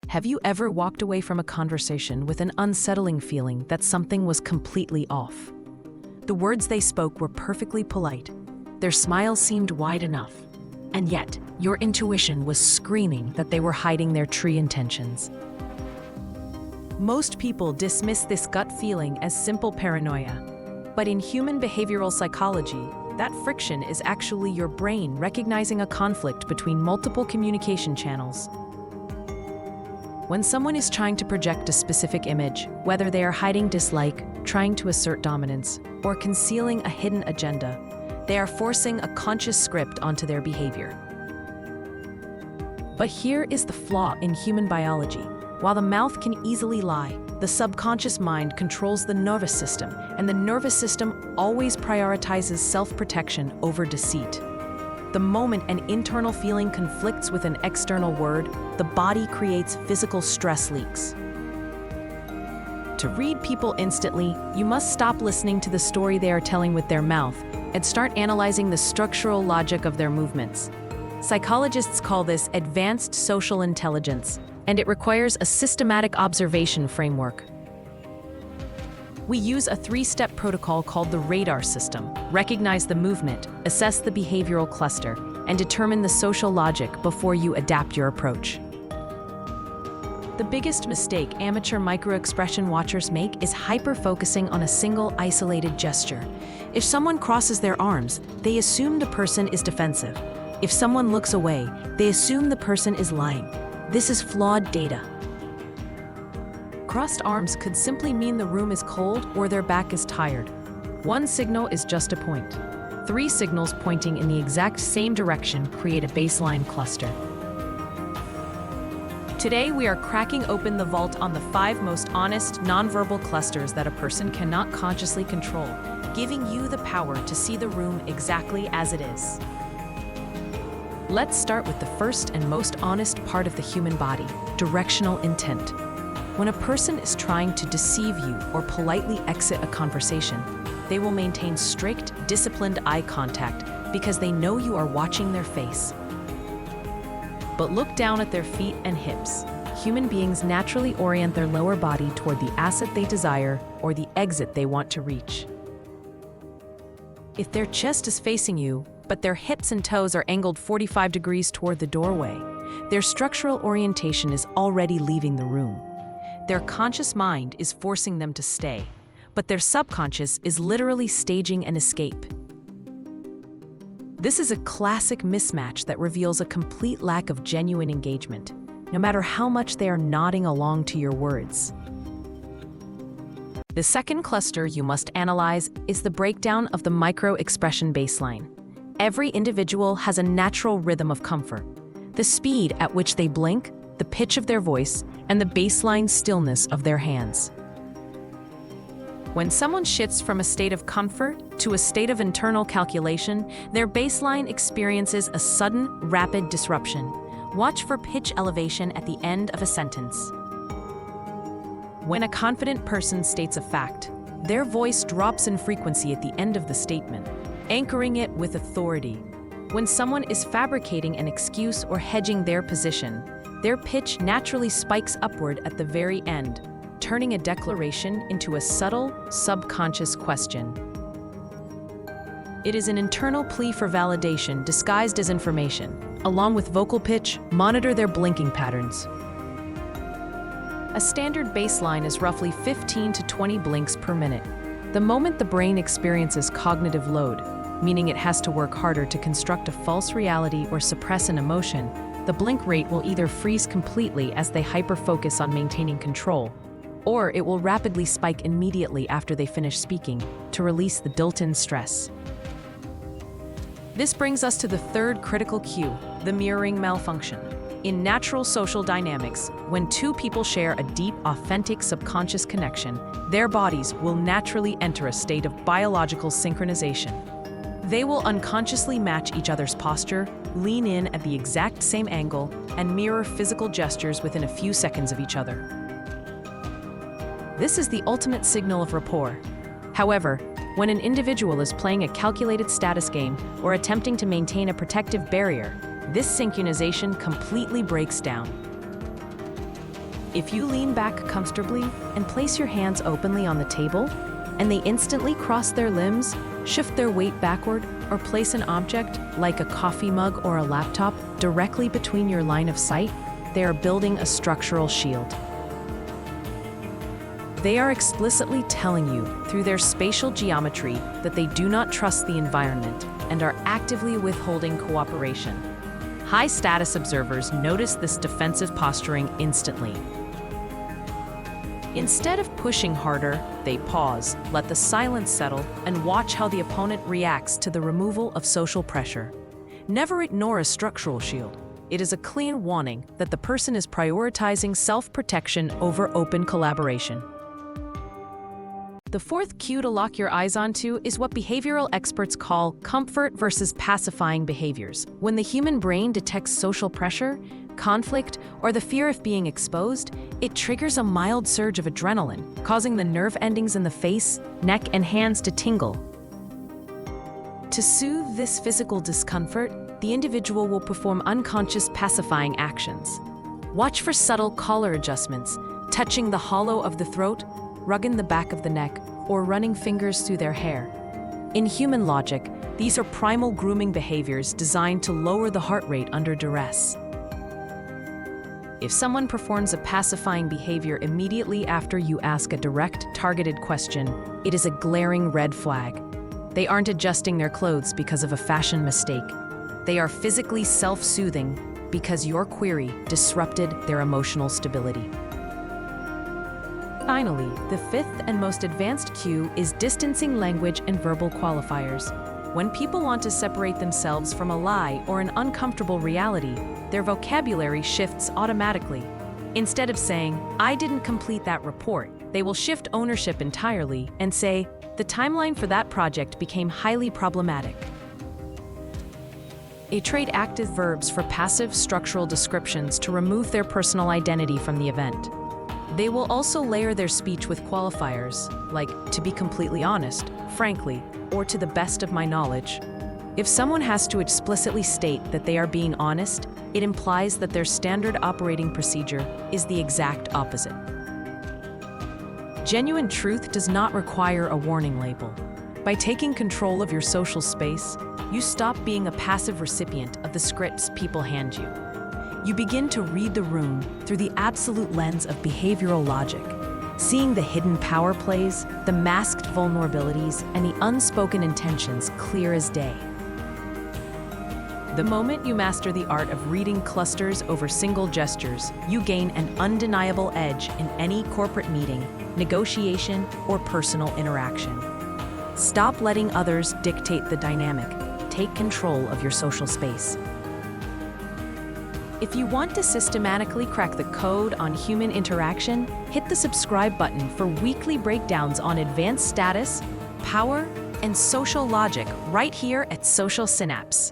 Have you ever walked away from a conversation with an unsettling feeling that something was completely off? The words they spoke were perfectly polite. Their smile seemed wide enough. And yet, your intuition was screaming that they were hiding their true intentions. Most people dismiss this gut feeling as simple paranoia. But in human behavioral psychology, that friction is actually your brain recognizing a conflict between multiple communication channels. When someone is trying to project a specific image, whether they are hiding dislike, trying to assert dominance, or concealing a hidden agenda, they are forcing a conscious script onto their behavior. But here is the flaw in human biology. While the mouth can easily lie, the subconscious mind controls the nervous system, and the nervous system always prioritizes self-protection over deceit. The moment an internal feeling conflicts with an external word, the body creates physical stress leaks. To read people instantly, you must stop listening to the story they are telling with their mouth and start analyzing the structural logic of their movements. Psychologists call this advanced social intelligence, and it requires a systematic observation framework. We use a three-step protocol called the radar system: recognize the movement, assess the behavioral cluster, and determine the social logic before you adapt your approach. The biggest mistake amateur micro-expression watchers make is hyper-focusing on a single isolated gesture. If someone crosses their arms, they assume the person is defensive. If someone looks away, they assume the person is lying. This is flawed data. Crossed arms could simply mean the room is cold or their back is tired. One signal is just a point. Three signals pointing in the exact same direction create a baseline cluster. Today, we are cracking open the vault on the 5 most honest, nonverbal clusters that a person cannot consciously control, giving you the power to see the room exactly as it is. Let's start with the first and most honest part of the human body: directional intent. When a person is trying to deceive you or politely exit a conversation, they will maintain strict, disciplined eye contact because they know you are watching their face. But look down at their feet and hips. Human beings naturally orient their lower body toward the asset they desire or the exit they want to reach. If their chest is facing you, but their hips and toes are angled 45 degrees toward the doorway, their structural orientation is already leaving the room. Their conscious mind is forcing them to stay, but their subconscious is literally staging an escape. This is a classic mismatch that reveals a complete lack of genuine engagement, no matter how much they are nodding along to your words. The second cluster you must analyze is the breakdown of the micro-expression baseline. Every individual has a natural rhythm of comfort. The speed at which they blink, the pitch of their voice, and the baseline stillness of their hands. When someone shifts from a state of comfort to a state of internal calculation, their baseline experiences a sudden, rapid disruption. Watch for pitch elevation at the end of a sentence. When a confident person states a fact, their voice drops in frequency at the end of the statement, anchoring it with authority. When someone is fabricating an excuse or hedging their position, their pitch naturally spikes upward at the very end, turning a declaration into a subtle, subconscious question. It is an internal plea for validation disguised as information. Along with vocal pitch, monitor their blinking patterns. A standard baseline is roughly 15 to 20 blinks per minute. The moment the brain experiences cognitive load, meaning it has to work harder to construct a false reality or suppress an emotion, the blink rate will either freeze completely as they hyper-focus on maintaining control, or it will rapidly spike immediately after they finish speaking to release the built-in stress. This brings us to the third critical cue, the mirroring malfunction. In natural social dynamics, when two people share a deep, authentic subconscious connection, their bodies will naturally enter a state of biological synchronization. They will unconsciously match each other's posture, lean in at the exact same angle, and mirror physical gestures within a few seconds of each other. This is the ultimate signal of rapport. However, when an individual is playing a calculated status game or attempting to maintain a protective barrier, this synchronization completely breaks down. If you lean back comfortably and place your hands openly on the table, and they instantly cross their limbs, shift their weight backward, or place an object, like a coffee mug or a laptop, directly between your line of sight, they are building a structural shield. They are explicitly telling you, through their spatial geometry, that they do not trust the environment and are actively withholding cooperation. High-status observers notice this defensive posturing instantly. Instead of pushing harder, they pause, let the silence settle, and watch how the opponent reacts to the removal of social pressure. Never ignore a structural shield. It is a clear warning that the person is prioritizing self-protection over open collaboration. The fourth cue to lock your eyes onto is what behavioral experts call comfort versus pacifying behaviors. When the human brain detects social pressure, conflict, or the fear of being exposed, it triggers a mild surge of adrenaline, causing the nerve endings in the face, neck, and hands to tingle. To soothe this physical discomfort, the individual will perform unconscious pacifying actions. Watch for subtle collar adjustments, touching the hollow of the throat, rubbing the back of the neck, or running fingers through their hair. In human logic, these are primal grooming behaviors designed to lower the heart rate under duress. If someone performs a pacifying behavior immediately after you ask a direct, targeted question, it is a glaring red flag. They aren't adjusting their clothes because of a fashion mistake. They are physically self-soothing because your query disrupted their emotional stability. Finally, the fifth and most advanced cue is distancing language and verbal qualifiers. When people want to separate themselves from a lie or an uncomfortable reality, their vocabulary shifts automatically. Instead of saying, "I didn't complete that report," they will shift ownership entirely and say, "The timeline for that project became highly problematic." They trade active verbs for passive structural descriptions to remove their personal identity from the event. They will also layer their speech with qualifiers, like "to be completely honest," "frankly," or "to the best of my knowledge." If someone has to explicitly state that they are being honest, it implies that their standard operating procedure is the exact opposite. Genuine truth does not require a warning label. By taking control of your social space, you stop being a passive recipient of the scripts people hand you. You begin to read the room through the absolute lens of behavioral logic, seeing the hidden power plays, the masked vulnerabilities, and the unspoken intentions clear as day. The moment you master the art of reading clusters over single gestures, you gain an undeniable edge in any corporate meeting, negotiation, or personal interaction. Stop letting others dictate the dynamic. Take control of your social space. If you want to systematically crack the code on human interaction, hit the subscribe button for weekly breakdowns on advanced status, power, and social logic right here at Social Synapse.